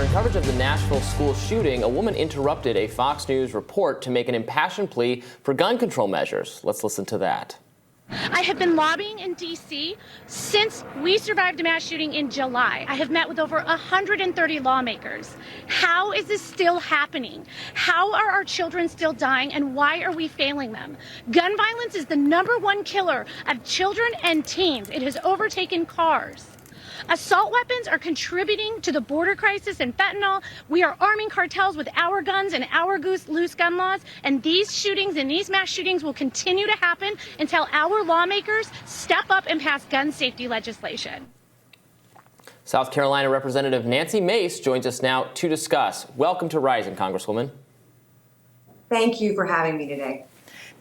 During coverage of the Nashville school shooting, a woman interrupted a Fox News report to make an impassioned plea for gun control measures. Let's listen to that. I have been lobbying in D.C. since we survived a mass shooting in July. I have met with over 130 lawmakers. How is this still happening? How are our children still dying, and why are we failing them? Gun violence is the #1 killer of children and teens. It has overtaken cars. Assault weapons are contributing to the border crisis and fentanyl. We are arming cartels with our guns and our loose gun laws. And these shootings and these mass shootings will continue to happen until our lawmakers step up and pass gun safety legislation. South Carolina Representative Nancy Mace joins us now to discuss. Welcome to Rising, Congresswoman. Thank you for having me today.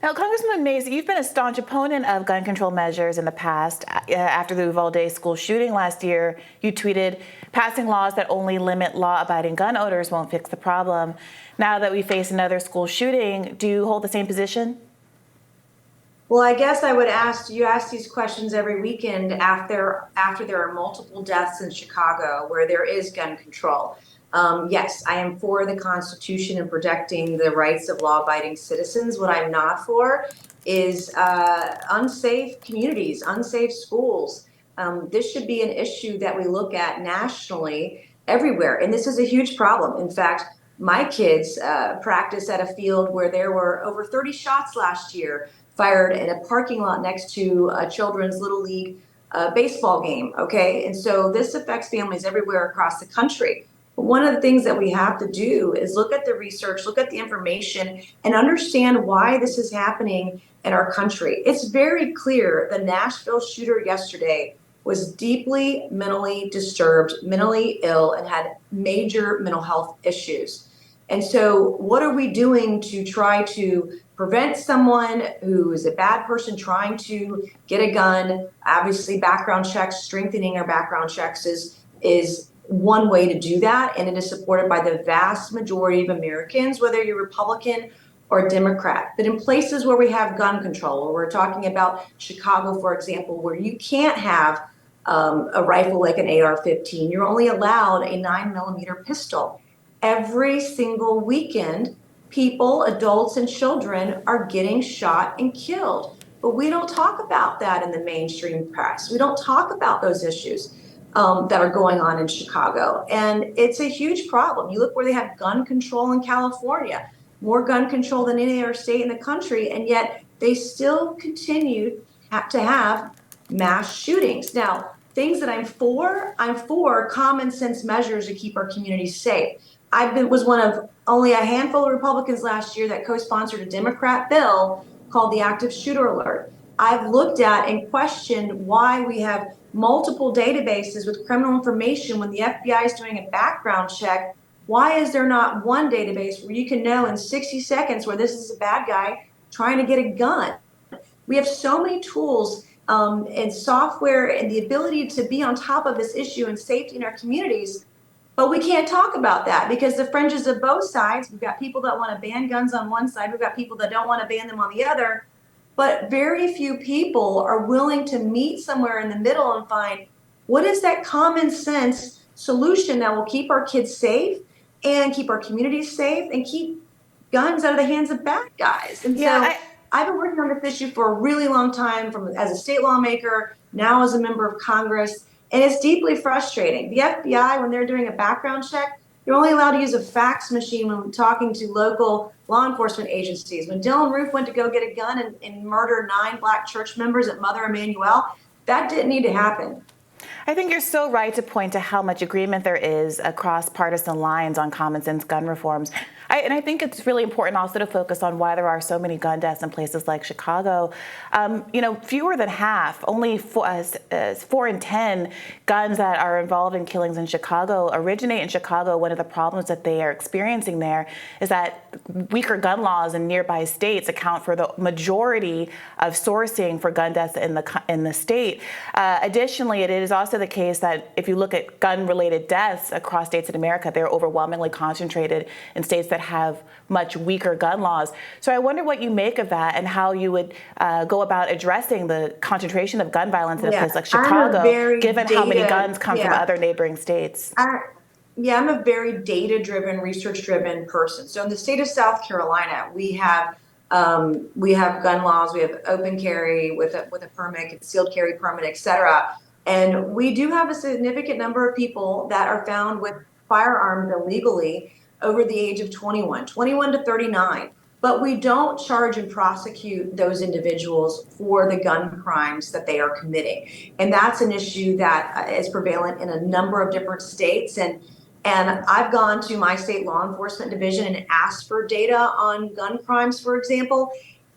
Now, Congressman Mace, you've been a staunch opponent of gun control measures in the past. After the Uvalde school shooting last year, you tweeted, "Passing laws that only limit law-abiding gun owners won't fix the problem." Now that we face another school shooting, do you hold the same position? Well, I guess I would ask, you ask these questions every weekend after there are multiple deaths in Chicago where there is gun control. Yes, I am for the Constitution and protecting the rights of law-abiding citizens. What I'm not for is unsafe communities, unsafe schools. This should be an issue that we look at nationally everywhere, and this is a huge problem. In fact, my kids practice at a field where there were over 30 shots last year fired in a parking lot next to a children's Little League baseball game, okay? And so this affects families everywhere across the country. But one of the things that we have to do is look at the research, look at the information, and understand why this is happening in our country. It's very clear the Nashville shooter yesterday was deeply mentally disturbed, mentally ill, and had major mental health issues. And so what are we doing to try to prevent someone who is a bad person trying to get a gun? Obviously, background checks, strengthening our background checks is one way to do that, and it is supported by the vast majority of Americans, whether you're Republican or Democrat. But in places where we have gun control, or we're talking about Chicago, for example, where you can't have a rifle like an AR-15, you're only allowed a 9mm pistol. Every single weekend, people, adults and children are getting shot and killed. But we don't talk about that in the mainstream press. We don't talk about those issues that are going on in Chicago. And it's a huge problem. You look where they have gun control in California, more gun control than any other state in the country, and yet they still continue to have mass shootings. Now, things that I'm for common sense measures to keep our communities safe. Was one of only a handful of Republicans last year that co-sponsored a Democrat bill called the Active Shooter Alert. I've looked at and questioned why we have multiple databases with criminal information when the FBI is doing a background check. Why is there not one database where you can know in 60 seconds where this is a bad guy trying to get a gun? We have so many tools and software and the ability to be on top of this issue and safety in our communities, but we can't talk about that because the fringes of both sides. We've got people that want to ban guns on one side. We've got people that don't want to ban them on the other. But very few people are willing to meet somewhere in the middle and find what is that common sense solution that will keep our kids safe and keep our communities safe and keep guns out of the hands of bad guys. And so I've been working on this issue for a really long time, as a state lawmaker, now as a member of Congress, and it's deeply frustrating. The FBI, when they're doing a background check, they're only allowed to use a fax machine when talking to local law enforcement agencies. When Dylan Roof went to go get a gun and murder 9 Black church members at Mother Emanuel, that didn't need to happen. I think you're so right to point to how much agreement there is across partisan lines on common sense gun reforms. And I think it's really important also to focus on why there are so many gun deaths in places like Chicago. Fewer than half, only 4 in 10 guns that are involved in killings in Chicago originate in Chicago. One of the problems that they are experiencing there is that weaker gun laws in nearby states account for the majority of sourcing for gun deaths in the state. Additionally, it is also the case that if you look at gun-related deaths across states in America, they're overwhelmingly concentrated in states that have much weaker gun laws. So I wonder what you make of that and how you would go about addressing the concentration of gun violence in a place like Chicago, given how many guns come from other neighboring states. Yeah, I'm a very data-driven, research-driven person. So in the state of South Carolina, we have gun laws, we have open carry with a permit, concealed carry permit, et cetera. And we do have a significant number of people that are found with firearms illegally over the age of 21 to 39. But we don't charge and prosecute those individuals for the gun crimes that they are committing. And that's an issue that is prevalent in a number of different states. And I've gone to my state law enforcement division and asked for data on gun crimes, for example,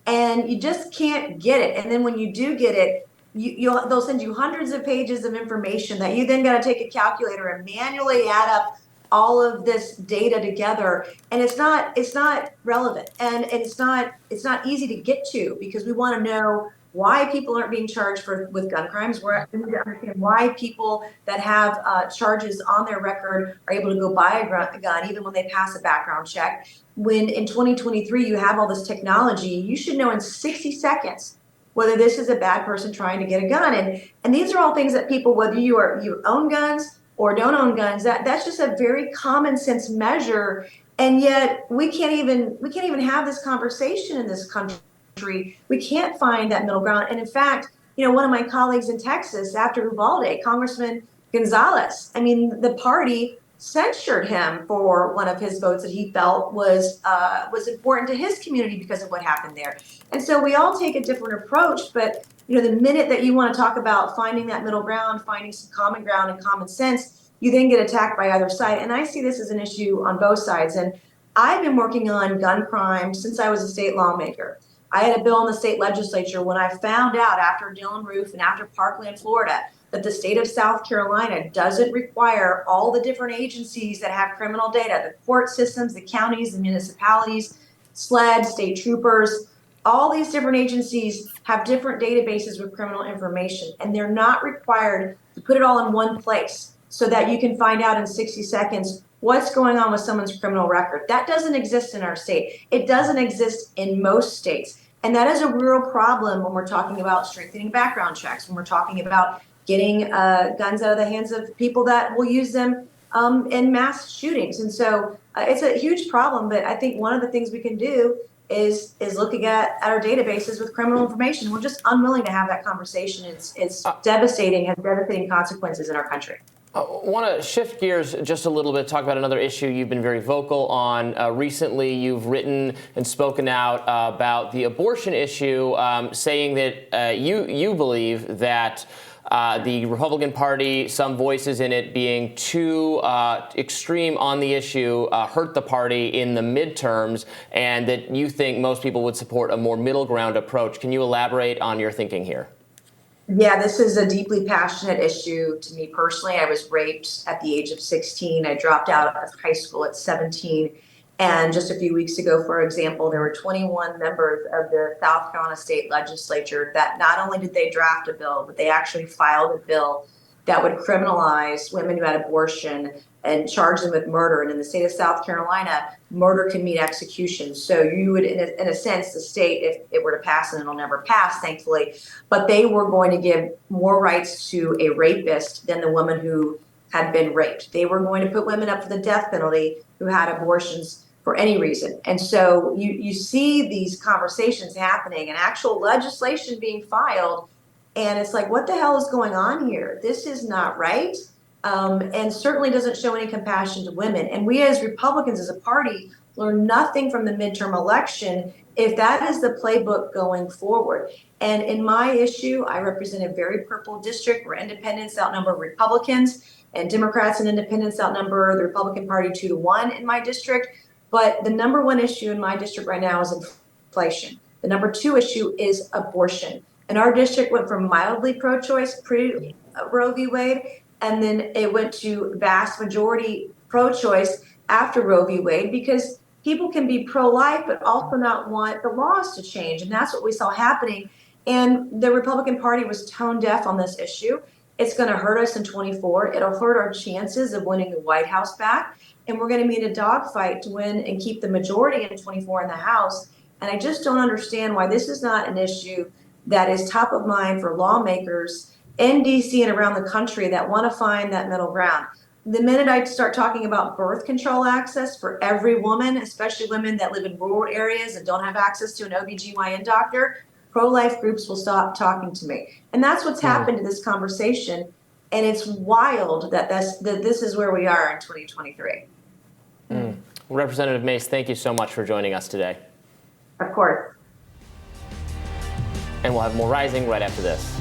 and you just can't get it. And then when you do get it, they'll send you hundreds of pages of information that you then got to take a calculator and manually add up all of this data together, and it's not relevant, and it's not easy to get to, because we want to know why people aren't being charged with gun crimes. We need to understand why people that have charges on their record are able to go buy a gun even when they pass a background check. When in 2023 you have all this technology, you should know in 60 seconds whether this is a bad person trying to get a gun. And these are all things that people, whether you own guns or don't own guns, that's just a very common sense measure. And yet we can't even have this conversation in this country. We can't find that middle ground. And in fact, one of my colleagues in Texas, after Uvalde, Congressman Gonzalez, the party censured him for one of his votes that he felt was important to his community because of what happened there. And so we all take a different approach, but the minute that you want to talk about finding that middle ground, finding some common ground and common sense, you then get attacked by either side. And I see this as an issue on both sides. And I've been working on gun crime since I was a state lawmaker. I had a bill in the state legislature when I found out after Dylan Roof and after Parkland, Florida, that the state of South Carolina doesn't require all the different agencies that have criminal data, the court systems, the counties, the municipalities, SLED, state troopers. All these different agencies have different databases with criminal information, and they're not required to put it all in one place so that you can find out in 60 seconds what's going on with someone's criminal record. That doesn't exist in our state. It doesn't exist in most states. And that is a real problem when we're talking about strengthening background checks, when we're talking about getting guns out of the hands of people that will use them in mass shootings. And so it's a huge problem, but I think one of the things we can do is looking at our databases with criminal information. We're just unwilling to have that conversation. It's devastating, has devastating consequences in our country. I want to shift gears just a little bit, talk about another issue you've been very vocal on. Recently, you've written and spoken out about the abortion issue, saying that you believe that the Republican Party, some voices in it being too extreme on the issue, hurt the party in the midterms, and that you think most people would support a more middle ground approach. Can you elaborate on your thinking here? Yeah, this is a deeply passionate issue to me personally. I was raped at the age of 16. I dropped out of high school at 17. And just a few weeks ago, for example, there were 21 members of the South Carolina State Legislature that not only did they draft a bill, but they actually filed a bill that would criminalize women who had abortion and charge them with murder. And in the state of South Carolina, murder can mean execution. So you would, in a sense, the state, if it were to pass, and it'll never pass, thankfully, but they were going to give more rights to a rapist than the woman who had been raped. They were going to put women up for the death penalty who had abortions for any reason. And so you see these conversations happening and actual legislation being filed. And it's like, what the hell is going on here? This is not right. And certainly doesn't show any compassion to women. And we as Republicans, as a party, learn nothing from the midterm election if that is the playbook going forward. And in my issue, I represent a very purple district where independents outnumber Republicans and Democrats and independents outnumber the Republican Party 2-1 in my district. But the number one issue in my district right now is inflation. The number two issue is abortion. And our district went from mildly pro-choice pre-Roe v. Wade, and then it went to vast majority pro-choice after Roe v. Wade, because people can be pro-life but also not want the laws to change. And that's what we saw happening. And the Republican Party was tone deaf on this issue. It's going to hurt us in 24. It'll hurt our chances of winning the White House back. And we're going to be in a dogfight to win and keep the majority in 24 in the House. And I just don't understand why this is not an issue that is top of mind for lawmakers in D.C. and around the country that want to find that middle ground. the minute I start talking about birth control access for every woman, especially women that live in rural areas and don't have access to an OBGYN doctor, pro-life groups will stop talking to me. And that's what's happened to this conversation. And it's wild that this is where we are in 2023. Representative Mace, thank you so much for joining us today. Of course. And we'll have more Rising right after this.